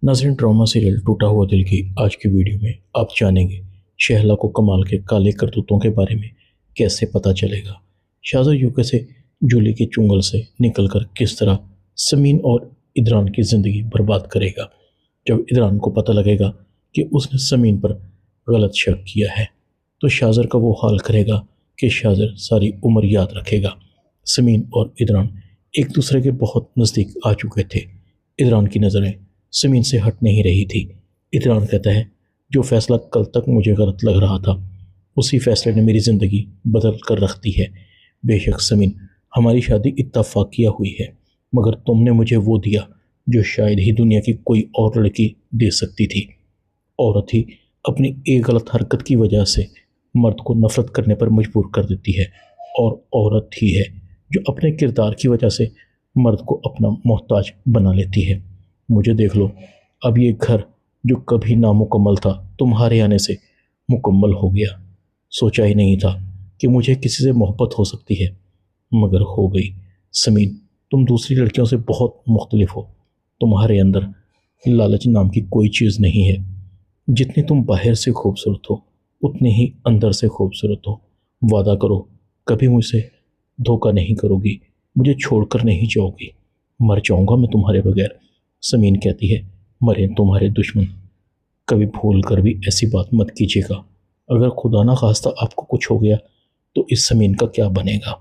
नाज़रीन, drama serial टूटा हुआ दिल की आज की वीडियो में आप जानेंगे शहला को कमाल के काले करतूतों के बारे में कैसे पता चलेगा। शाहज़ाद यूके से जूली के चुंगल से निकलकर किस तरह समीन और इदरान की ज़िंदगी बर्बाद करेगा। जब इदरान को पता लगेगा कि उसने समीन पर गलत शक किया है तो शाहज़ाद का वो हाल करेगा कि शाहज़ाद सारी उम्र याद रखेगा। समीन और इदरान एक दूसरे के बहुत नज़दीक आ चुके थे। इदरान की नज़रें समीन से हट नहीं रही थी। इदरान कहता है, जो फैसला कल तक मुझे गलत लग रहा था उसी फैसले ने मेरी ज़िंदगी बदल कर रख दी है। बेशक समीन, हमारी शादी इत्तफाकिया हुई है, मगर तुमने मुझे वो दिया जो शायद ही दुनिया की कोई और लड़की दे सकती थी। औरत ही अपनी एक गलत हरकत की वजह से मर्द को नफ़रत करने पर मजबूर कर देती है, और औरत ही है जो अपने किरदार की वजह से मर्द को अपना मोहताज बना लेती है। मुझे देख लो, अब ये घर जो कभी नामुकम्मल था तुम्हारे आने से मुकम्मल हो गया। सोचा ही नहीं था कि मुझे किसी से मोहब्बत हो सकती है, मगर हो गई। समीन, तुम दूसरी लड़कियों से बहुत मुख्तलिफ हो। तुम्हारे अंदर लालच नाम की कोई चीज़ नहीं है। जितनी तुम बाहर से खूबसूरत हो उतनी ही अंदर से खूबसूरत हो। वादा करो कभी मुझसे धोखा नहीं करोगी, मुझे छोड़कर नहीं जाओगी। मर जाऊंगा मैं तुम्हारे बगैर। समीन कहती है, मरे तुम्हारे दुश्मन, कभी भूल कर भी ऐसी बात मत कीजिएगा। अगर खुदा ना खास्ता आपको कुछ हो गया तो इस समीन का क्या बनेगा।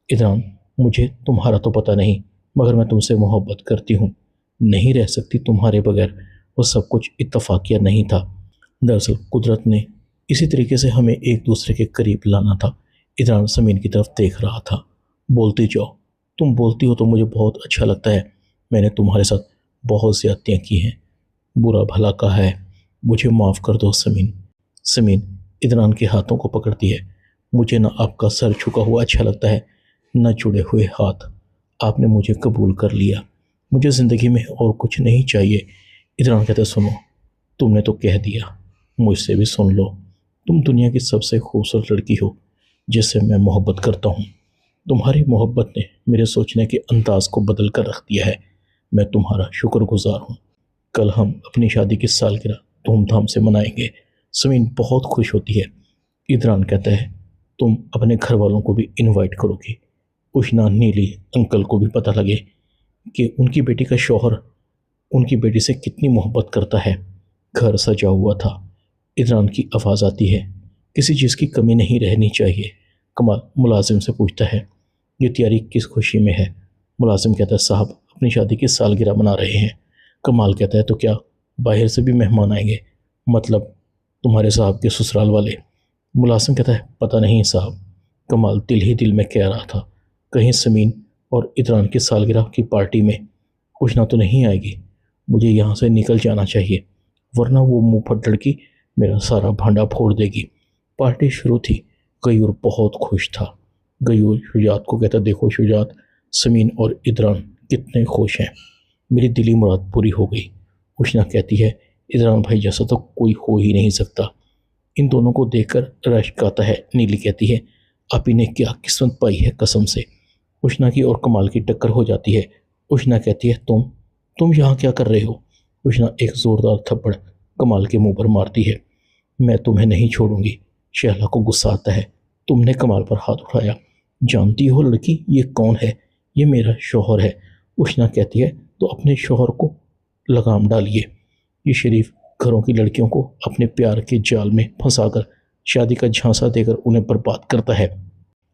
इदरान, मुझे तुम्हारा तो पता नहीं, मगर मैं तुमसे मोहब्बत करती हूँ, नहीं रह सकती तुम्हारे बगैर। वो सब कुछ इत्तफाकिया नहीं था। दरअसल कुदरत ने इसी तरीके से हमें एक दूसरे के करीब लाना था। इदरान समीन की तरफ देख रहा था। बोलती जाओ, तुम बोलती हो तो मुझे बहुत अच्छा लगता है। मैंने तुम्हारे साथ बहुत ज़्यादतियाँ की हैं, बुरा भला कहा है, मुझे माफ़ कर दो समीन। समीन इदरान के हाथों को पकड़ती है। मुझे ना आपका सर झुका हुआ अच्छा लगता है, न जुड़े हुए हाथ। आपने मुझे कबूल कर लिया, मुझे ज़िंदगी में और कुछ नहीं चाहिए। इदरान कहते, सुनो, तुमने तो कह दिया, मुझसे भी सुन लो। तुम दुनिया की सबसे खूबसूरत लड़की हो जिससे मैं मोहब्बत करता हूँ। तुम्हारी मोहब्बत ने मेरे सोचने के अंदाज़ को बदल कर रख दिया है। मैं तुम्हारा शुक्रगुजार हूँ। कल हम अपनी शादी की सालगिरह धूमधाम से मनाएंगे। समीन बहुत खुश होती है। इदरान कहता है, तुम अपने घर वालों को भी इनवाइट करोगी। उशना नीली अंकल को भी पता लगे कि उनकी बेटी का शौहर उनकी बेटी से कितनी मोहब्बत करता है। घर सजा हुआ था। इदरान की आवाज़ आती है, किसी चीज़ की कमी नहीं रहनी चाहिए। कमाल मुलाजिम से पूछता है, ये तैयारी किस खुशी में है। मुलाजिम कहता है, साहब अपनी शादी की सालगिरह मना रहे हैं। कमाल कहता है, तो क्या बाहर से भी मेहमान आएंगे, मतलब तुम्हारे साहब के ससुराल वाले। मुलाजिम कहता है, पता नहीं साहब। कमाल दिल ही दिल में कह रहा था, कहीं समीन और इदरान की सालगिरह की पार्टी में उशना तो नहीं आएगी। मुझे यहाँ से निकल जाना चाहिए, वरना वो मुँह फट लड़की मेरा सारा भांडा फोड़ देगी। पार्टी शुरू थी। गयूर बहुत खुश था। गयूर शुजात को कहता, देखो शुजात, समीन और इदरान कितने खुश हैं, मेरी दिली मुराद पूरी हो गई। उशना कहती है, इदरान भाई जैसा तो कोई हो ही नहीं सकता। इन दोनों को देखकर रश्क आता है। नीली कहती है, आप इन्हें क्या किस्मत पाई है कसम से। उशना की और कमाल की टक्कर हो जाती है। उशना कहती है, तुम यहाँ क्या कर रहे हो। उशना एक ज़ोरदार थप्पड़ कमाल के मुंह पर मारती है। मैं तुम्हें नहीं छोड़ूंगी। शहला को गुस्सा आता है, तुमने कमाल पर हाथ उठाया। जानती हो लड़की, ये कौन है। ये मेरा शौहर है। उशना कहती है, तो अपने शौहर को लगाम डालिए। ये शरीफ घरों की लड़कियों को अपने प्यार के जाल में फंसाकर शादी का झांसा देकर उन्हें बर्बाद करता है।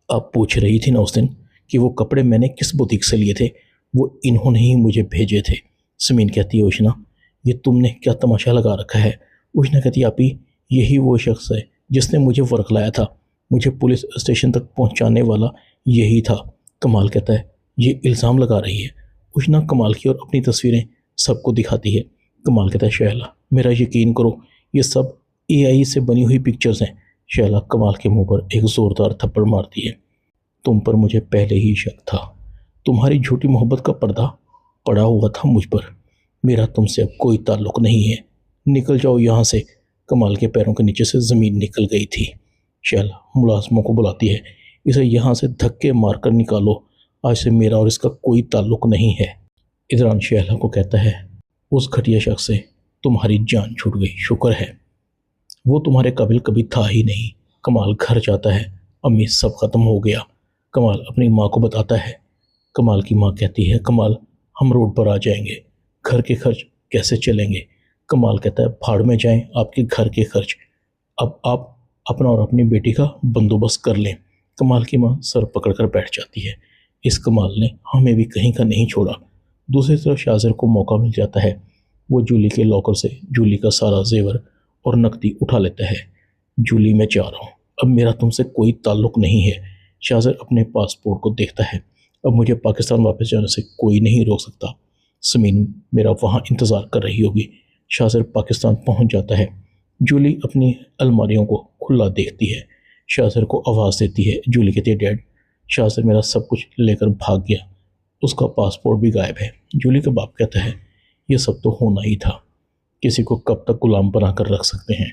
आप पूछ रही थी ना उस दिन कि वो कपड़े मैंने किस बुटीक से लिए थे, वो इन्होंने ही मुझे भेजे थे। समीन कहती है, उशना ये तुमने क्या तमाशा लगा रखा है। उशना कहती है, आप ही यही वो शख्स है जिसने मुझे वर्क लाया था, मुझे पुलिस स्टेशन तक पहुंचाने वाला यही था। कमाल कहता है, ये इल्ज़ाम लगा रही है। उशना कमाल की और अपनी तस्वीरें सबको दिखाती है। कमाल कहता है, शहला मेरा यकीन करो, ये सब AI से बनी हुई पिक्चर्स हैं। शहला कमाल के मुंह पर एक ज़ोरदार थप्पड़ मारती है। तुम पर मुझे पहले ही शक था। तुम्हारी झूठी मोहब्बत का पर्दा पड़ा हुआ था मुझ पर। मेरा तुमसे अब कोई ताल्लुक़ नहीं है। निकल जाओ यहाँ से। कमाल के पैरों के नीचे से ज़मीन निकल गई थी। शहला मुलाजमों को बुलाती है, इसे यहाँ से धक्के मारकर निकालो। आज से मेरा और इसका कोई ताल्लुक़ नहीं है। इदरान शहला को कहता है, उस घटिया शख्स से تمہاری جان چھوٹ گئی، شکر ہے وہ تمہارے قابل کبھی تھا ہی نہیں۔ کمال گھر جاتا ہے، امی سب ختم ہو گیا۔ کمال اپنی ماں کو بتاتا ہے۔ کمال کی ماں کہتی ہے کمال ہم روڈ پر آ جائیں گے، گھر کے خرچ کیسے چلیں گے؟ کمال کہتا ہے بھاڑ میں جائیں آپ کے گھر کے خرچ، اب آپ اپنا اور اپنی بیٹی کا بندوبست کر لیں۔ کمال کی ماں سر پکڑ کر بیٹھ جاتی ہے، اس کمال نے ہمیں بھی کہیں کا نہیں چھوڑا۔ دوسری طرف شاذر کو موقع مل جاتا ہے، وہ جولی کے لاکر سے جولی کا سارا زیور اور نقدی اٹھا لیتا ہے۔ جولی میں جا رہا ہوں، اب میرا تم سے کوئی تعلق نہیں ہے۔ شاذر اپنے پاسپورٹ کو دیکھتا ہے، اب مجھے پاکستان واپس جانے سے کوئی نہیں روک سکتا۔ سمین میرا وہاں انتظار کر رہی ہوگی۔ شاذر پاکستان پہنچ جاتا ہے۔ جولی اپنی الماریوں کو کھلا دیکھتی ہے، شاذر کو آواز دیتی ہے۔ جولی کہتی ہے ڈیڈ شاذر میرا سب کچھ لے کر بھاگ گیا، اس کا پاسپورٹ بھی غائب ہے۔ جولی کا باپ کہتا ہے یہ سب تو ہونا ہی تھا، کسی کو کب تک غلام بنا کر رکھ سکتے ہیں؟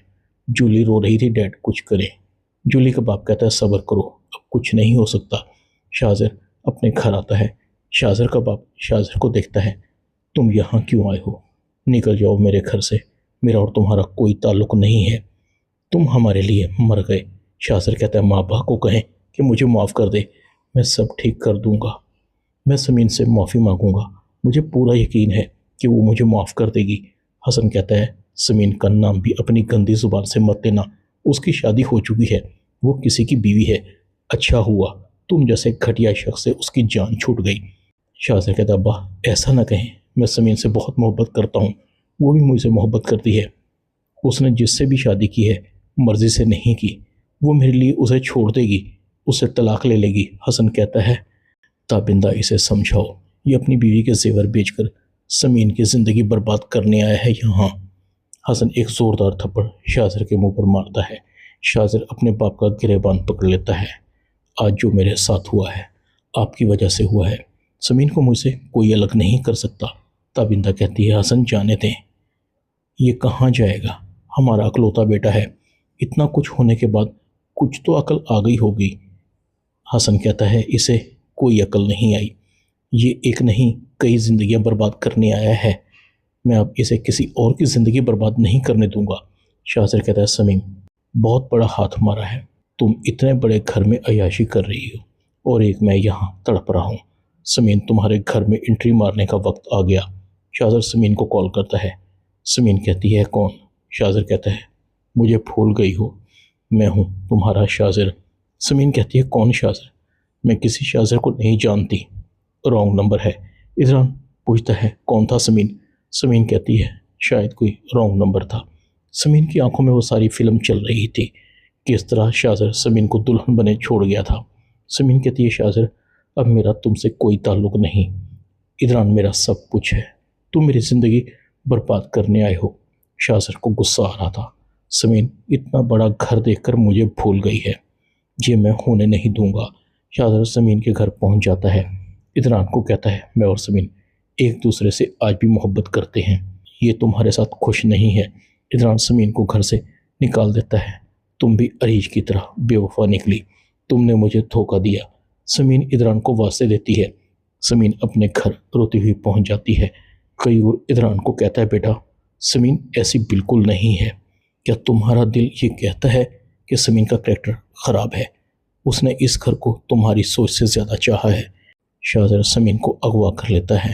جولی رو رہی تھی ڈیڈ کچھ کرے۔ جولی کا باپ کہتا ہے صبر کرو، اب کچھ نہیں ہو سکتا۔ شاذر اپنے گھر آتا ہے۔ شاذر کا باپ شاذر کو دیکھتا ہے، تم یہاں کیوں آئے ہو؟ نکل جاؤ میرے گھر سے، میرا اور تمہارا کوئی تعلق نہیں ہے، تم ہمارے لیے مر گئے۔ شاذر کہتا ہے ماں باپ کو کہیں کہ مجھے معاف کر دے، میں سب ٹھیک کر دوں گا، میں سمین سے معافی مانگوں گا، مجھے پورا یقین ہے کہ وہ مجھے معاف کر دے گی۔ حسن کہتا ہے سمین کا نام بھی اپنی گندی زبان سے مت لینا، اس کی شادی ہو چکی ہے، وہ کسی کی بیوی ہے، اچھا ہوا تم جیسے گھٹیا شخص سے اس کی جان چھوٹ گئی۔ شاذر کہتا ابا ایسا نہ کہیں، میں سمین سے بہت محبت کرتا ہوں، وہ بھی مجھ سے محبت کرتی ہے، اس نے جس سے بھی شادی کی ہے مرضی سے نہیں کی، وہ میرے لیے اسے چھوڑ دے گی، اس سے طلاق لے لے گی۔ حسن کہتا ہے تابندہ اسے سمجھاؤ، یہ اپنی بیوی کے زیور بیچ کر سمین کی زندگی برباد کرنے آیا ہے یہاں۔ حسن ایک زوردار تھپڑ شاذر کے منہ پر مارتا ہے۔ شاذر اپنے باپ کا گریبان پکڑ لیتا ہے، آج جو میرے ساتھ ہوا ہے آپ کی وجہ سے ہوا ہے، سمین کو مجھ سے کوئی الگ نہیں کر سکتا۔ تابندہ کہتی ہے حسن جانے دیں، یہ کہاں جائے گا، ہمارا اکلوتا بیٹا ہے، اتنا کچھ ہونے کے بعد کچھ تو عقل آ گئی ہوگی۔ حسن کہتا ہے اسے کوئی عقل نہیں آئی، یہ ایک نہیں کئی زندگیاں برباد کرنے آیا ہے، میں اب اسے کسی اور کی زندگی برباد نہیں کرنے دوں گا۔ شاذر کہتا ہے سمین بہت بڑا ہاتھ مارا ہے، تم اتنے بڑے گھر میں عیاشی کر رہی ہو اور ایک میں یہاں تڑپ رہا ہوں، سمین تمہارے گھر میں انٹری مارنے کا وقت آ گیا۔ شاذر سمین کو کال کرتا ہے۔ سمین کہتی ہے کون؟ شاذر کہتا ہے مجھے بھول گئی ہو، میں ہوں تمہارا شاذر۔ سمین کہتی ہے کون شاذر؟ میں کسی شاذر کو نہیں جانتی، رانگ نمبر ہے۔ اذران پوچھتا ہے کون تھا سمین؟ سمین کہتی ہے شاید کوئی رانگ نمبر تھا۔ سمین کی آنکھوں میں وہ ساری فلم چل رہی تھی، کس طرح شاذر سمین کو دلہن بنے چھوڑ گیا تھا۔ سمین کہتی ہے شاذر اب میرا تم سے کوئی تعلق نہیں، اذران میرا سب کچھ ہے، تم میری زندگی برباد کرنے آئے ہو۔ شاذر کو غصہ آ رہا تھا، سمین اتنا بڑا گھر دیکھ کر مجھے بھول گئی ہے، یہ میں ہونے نہیں دوں گا۔ شاذر سمین کے گھر پہنچ جاتا ہے، اذران کو کہتا ہے میں اور سمین ایک دوسرے سے آج بھی محبت کرتے ہیں، یہ تمہارے ساتھ خوش نہیں ہے۔ اذران سمین کو گھر سے نکال دیتا ہے، تم بھی عریش کی طرح بے وفا نکلی، تم نے مجھے دھوکہ دیا۔ سمین اذران کو واسطے دیتی ہے، سمین اپنے گھر روتی ہوئی پہنچ جاتی ہے۔ قیور اذران کو کہتا ہے بیٹا سمین ایسی بالکل نہیں ہے، کیا تمہارا دل یہ کہتا ہے کہ سمین کا کریکٹر خراب ہے؟ اس نے اس گھر کو تمہاری سوچ سے زیادہ چاہا ہے۔ شاذر سمین کو اغوا کر لیتا ہے،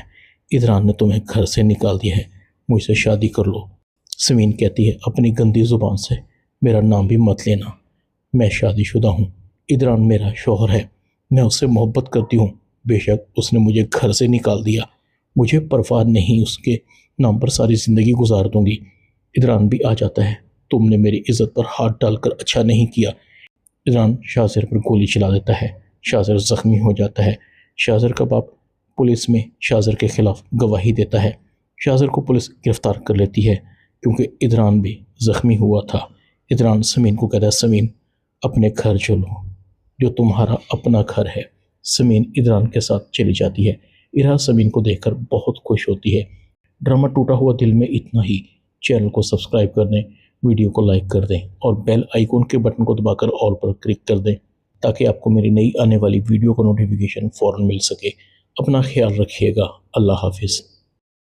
اذران نے تمہیں گھر سے نکال دیا ہے، مجھ سے شادی کر لو۔ سمین کہتی ہے اپنی گندی زبان سے میرا نام بھی مت لینا، میں شادی شدہ ہوں، اذران میرا شوہر ہے، میں اس سے محبت کرتی ہوں، بے شک اس نے مجھے گھر سے نکال دیا، مجھے پرواہ نہیں، اس کے نام پر ساری زندگی گزار دوں گی۔ اذران بھی آ جاتا ہے، تم نے میری عزت پر ہاتھ ڈال کر اچھا نہیں کیا۔ اذران شاذر پر گولی چلا دیتا ہے، شاذر زخمی ہو جاتا ہے۔ شاذر کا باپ پولیس میں شاذر کے خلاف گواہی دیتا ہے، شاذر کو پولیس گرفتار کر لیتی ہے کیونکہ اذران بھی زخمی ہوا تھا۔ اذران سمین کو کہتا ہے سمین اپنے گھر چلو، جو تمہارا اپنا گھر ہے۔ سمین اذران کے ساتھ چلی جاتی ہے۔ ارا سمین کو دیکھ کر بہت خوش ہوتی ہے۔ ڈرامہ ٹوٹا ہوا دل میں اتنا ہی۔ چینل کو سبسکرائب کر دیں، ویڈیو کو لائک کر دیں اور بیل آئیکن کے بٹن کو دبا کر آل پر کلک کر دیں تاکہ آپ کو میری نئی آنے والی ویڈیو کا نوٹیفیکیشن فوراً مل سکے۔ اپنا خیال رکھیے گا، اللہ حافظ۔